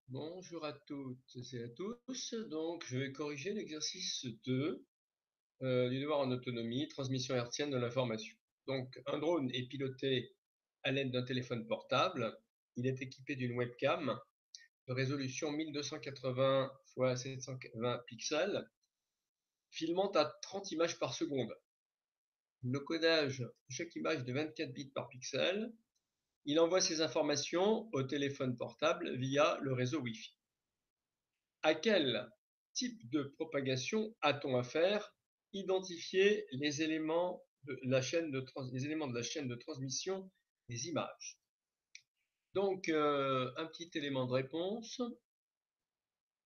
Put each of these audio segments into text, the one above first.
Bonjour à toutes et à tous. Donc, je vais corriger l'exercice 2 du devoir en autonomie, transmission hertzienne de l'information. Donc, un drone est piloté à l'aide d'un téléphone portable. Il est équipé d'une webcam de résolution 1280 x 720 pixels, filmant à 30 images par seconde. Le codage de chaque image de 24 bits par pixel. Il envoie ces informations au téléphone portable via le réseau Wi-Fi. À quel type de propagation a-t-on affaire? Identifier les éléments de la chaîne de transmission des images. Donc, un petit élément de réponse.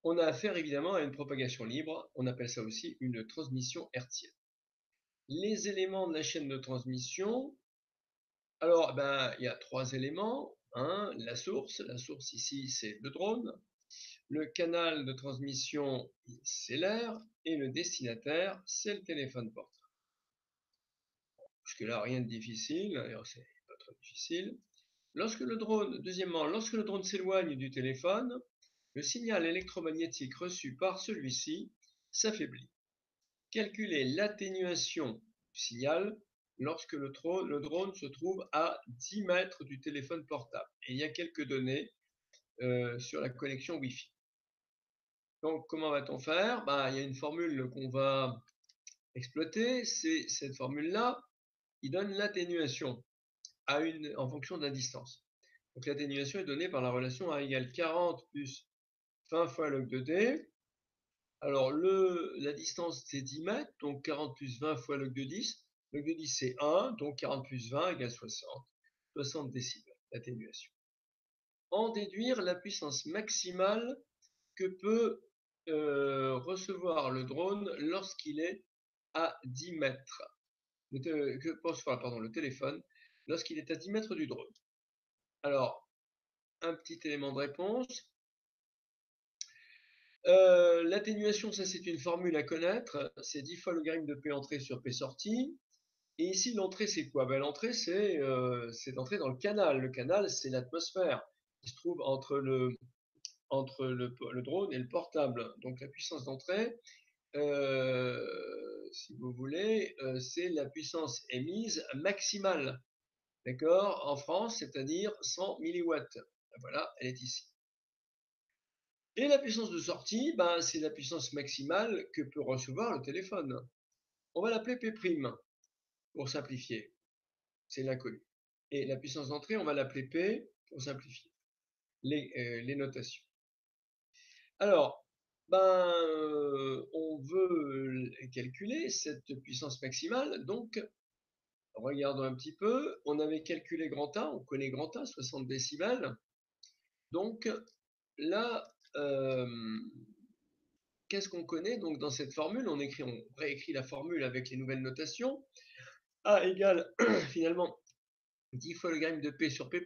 On a affaire évidemment à une propagation libre. On appelle ça aussi une transmission hertzienne. Les éléments de la chaîne de transmission. Alors, il y a trois éléments. La source ici, c'est le drone. Le canal de transmission, c'est l'air, et le destinataire, c'est le téléphone portable. Jusque-là, rien de difficile, d'ailleurs, c'est pas trop difficile. Deuxièmement, lorsque le drone s'éloigne du téléphone, le signal électromagnétique reçu par celui-ci s'affaiblit. Calculez l'atténuation du signal lorsque le drone se trouve à 10 mètres du téléphone portable. Et il y a quelques données sur la connexion Wi-Fi. Donc, comment va-t-on faire? Il y a une formule qu'on va exploiter. C'est cette formule-là qui donne l'atténuation en fonction de la distance. Donc, l'atténuation est donnée par la relation A égale 40 plus 20 fois log de D. Alors, la distance, c'est 10 mètres, donc 40 plus 20 fois log de 10. Log de 10, c'est 1, donc 40 plus 20 égale 60. 60 décibels d'atténuation. En déduire la puissance maximale que peut recevoir le drone lorsqu'il est à 10 mètres. Le téléphone, lorsqu'il est à 10 mètres du drone. Alors, un petit élément de réponse. L'atténuation, ça c'est une formule à connaître. C'est 10 fois logarithme de P entrée sur P sortie. Et ici, l'entrée, c'est quoi? L'entrée, c'est d'entrer dans le canal. Le canal, c'est l'atmosphère qui se trouve entre le drone et le portable. Donc la puissance d'entrée, si vous voulez, c'est la puissance émise maximale. D'accord? En France, c'est-à-dire 100 milliwatts. Voilà, elle est ici. Et la puissance de sortie, c'est la puissance maximale que peut recevoir le téléphone. On va l'appeler P', pour simplifier. C'est l'inconnu. Et la puissance d'entrée, on va l'appeler P pour simplifier les notations. Alors, on veut calculer cette puissance maximale. Donc, regardons un petit peu. On avait calculé grand A, on connaît grand A, 60 décibels. Donc, là, qu'est-ce qu'on connaît? Donc, dans cette formule, on réécrit la formule avec les nouvelles notations. A égale finalement 10 fois le logarithme de P sur P'.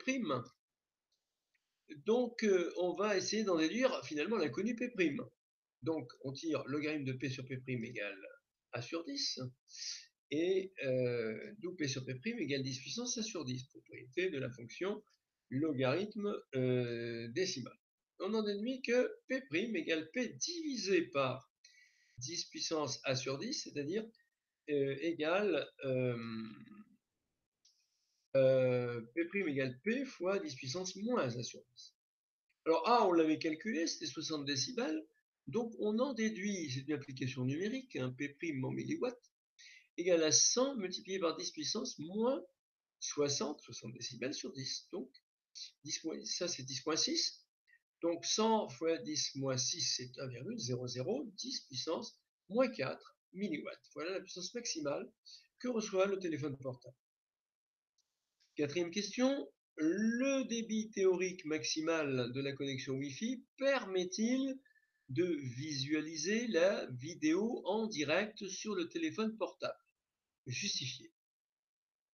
Donc, on va essayer d'en déduire finalement l'inconnu P'. Donc, on tire logarithme de P sur P' égale A sur 10. Et d'où P sur P' égale 10 puissance A sur 10, propriété de la fonction logarithme décimal. On en déduit que P' égale P divisé par 10 puissance A sur 10, c'est-à-dire égale P' égale P fois 10 puissance moins A sur 10. Alors A, on l'avait calculé, c'était 60 décibels. Donc on en déduit, c'est une application numérique, P' en milliwatts, égale à 100 multiplié par 10 puissance moins 60 décibels sur 10. Donc ça c'est 10,6. Donc 100 fois 10 moins 6, c'est 1,0010 puissance moins 4 milliwatts. Voilà la puissance maximale que reçoit le téléphone portable. Quatrième question, le débit théorique maximal de la connexion Wi-Fi permet-il de visualiser la vidéo en direct sur le téléphone portable? Justifié.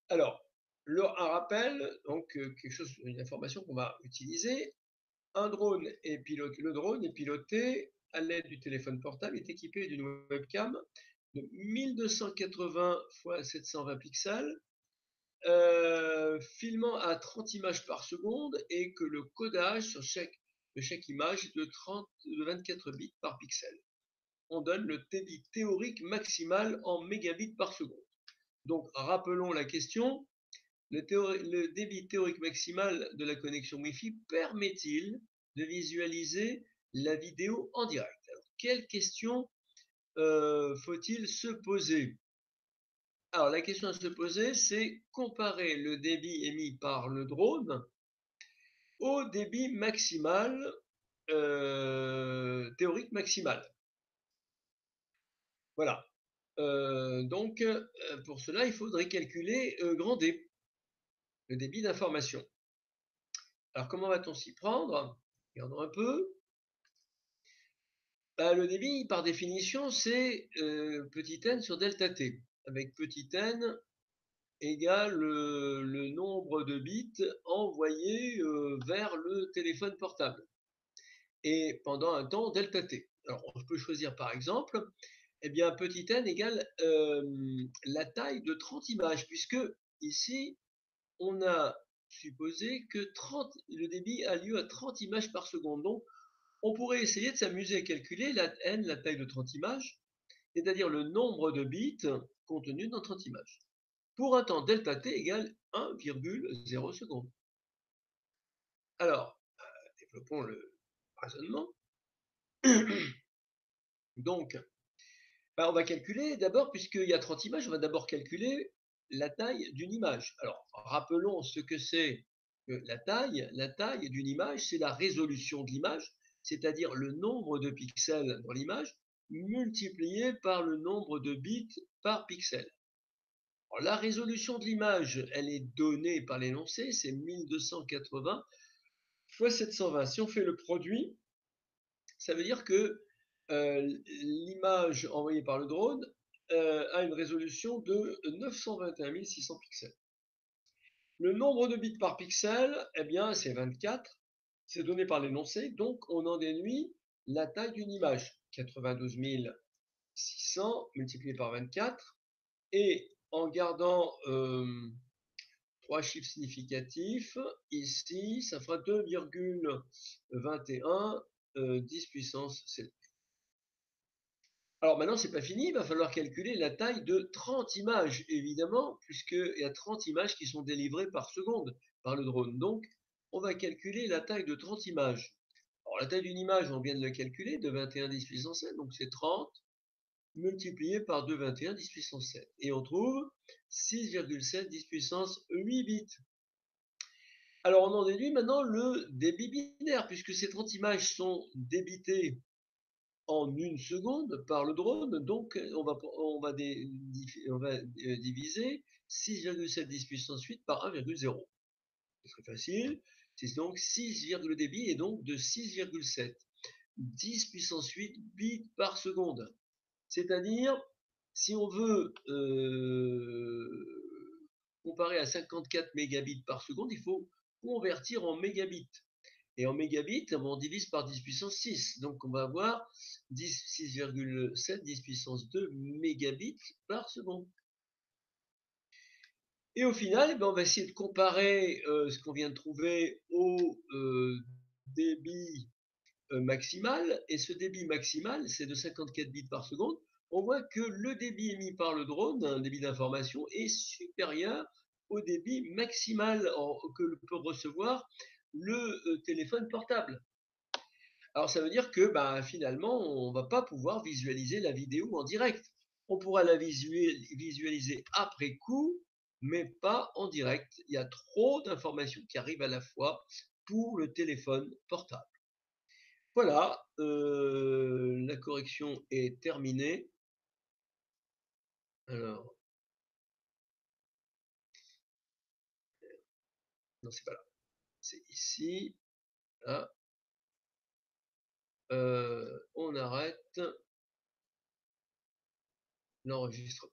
Alors, un rappel, donc une information qu'on va utiliser. Le drone est piloté à l'aide du téléphone portable, est équipé d'une webcam de 1280 x 720 pixels, filmant à 30 images par seconde, et que le codage sur chaque de chaque image est de 24 bits par pixel. On donne le débit théorique maximal en mégabits par seconde. Donc, rappelons la question. Le débit théorique maximal de la connexion Wi-Fi permet-il de visualiser la vidéo en direct? Alors, quelle question faut-il se poser? Alors, la question à se poser, c'est comparer le débit émis par le drone au débit maximal, théorique maximal. Voilà. Donc, pour cela, il faudrait calculer grand D, le débit d'information. Alors, comment va-t-on s'y prendre? Regardons un peu. Le débit, par définition, c'est petit n sur delta t, avec petit n égale le nombre de bits envoyés vers le téléphone portable, et pendant un temps delta t. Alors, on peut choisir par exemple, eh bien, petit n égale la taille de 30 images, puisque ici, on a supposé que le débit a lieu à 30 images par seconde. Donc, on pourrait essayer de s'amuser à calculer la n, la taille de 30 images, c'est-à-dire le nombre de bits contenus dans 30 images, pour un temps delta t égale 1,0 secondes. Alors, développons le raisonnement. Donc, on va calculer d'abord, puisqu'il y a 30 images, on va d'abord calculer la taille d'une image. Alors, rappelons ce que c'est la taille. La taille d'une image, c'est la résolution de l'image, c'est-à-dire le nombre de pixels dans l'image multiplié par le nombre de bits par pixel. Alors, la résolution de l'image, elle est donnée par l'énoncé, c'est 1280 x 720. Si on fait le produit, ça veut dire que l'image envoyée par le drone a une résolution de 921 600 pixels. Le nombre de bits par pixel, eh bien, c'est 24. C'est donné par l'énoncé, donc on en déduit la taille d'une image. 92 600 multiplié par 24. Et en gardant 3 chiffres significatifs, ici, ça fera 2,21 10 puissance 7. Alors maintenant, c'est pas fini, il va falloir calculer la taille de 30 images, évidemment, puisqu'il y a 30 images qui sont délivrées par seconde par le drone. Donc, on va calculer la taille de 30 images. Alors, la taille d'une image, on vient de la calculer, de 21 10 puissance 7, donc c'est 30 multiplié par 2,21 10 puissance 7. Et on trouve 6,7 10 puissance 8 bits. Alors, on en déduit maintenant le débit binaire, puisque ces 30 images sont débitées en 1 seconde par le drone, donc on va diviser 6,7 10 puissance 8 par 1,0. C'est très facile, c'est donc 6, le débit est donc de 6,7 10 puissance 8 bits par seconde. C'est-à-dire, si on veut comparer à 54 mégabits par seconde, il faut convertir en mégabits. Et en mégabits, on divise par 10 puissance 6. Donc, on va avoir 6,7 10 puissance 2 mégabits par seconde. Et au final, on va essayer de comparer ce qu'on vient de trouver au débit maximal. Et ce débit maximal, c'est de 54 bits par seconde. On voit que le débit émis par le drone, un débit d'information, est supérieur au débit maximal que peut recevoir le téléphone portable. Alors ça veut dire que finalement, on ne va pas pouvoir visualiser la vidéo en direct. On pourra la visualiser après coup, mais pas en direct. Il y a trop d'informations qui arrivent à la fois pour le téléphone portable. Voilà, la correction est terminée. Alors, non, c'est pas là. C'est ici. Là. On arrête l'enregistrement.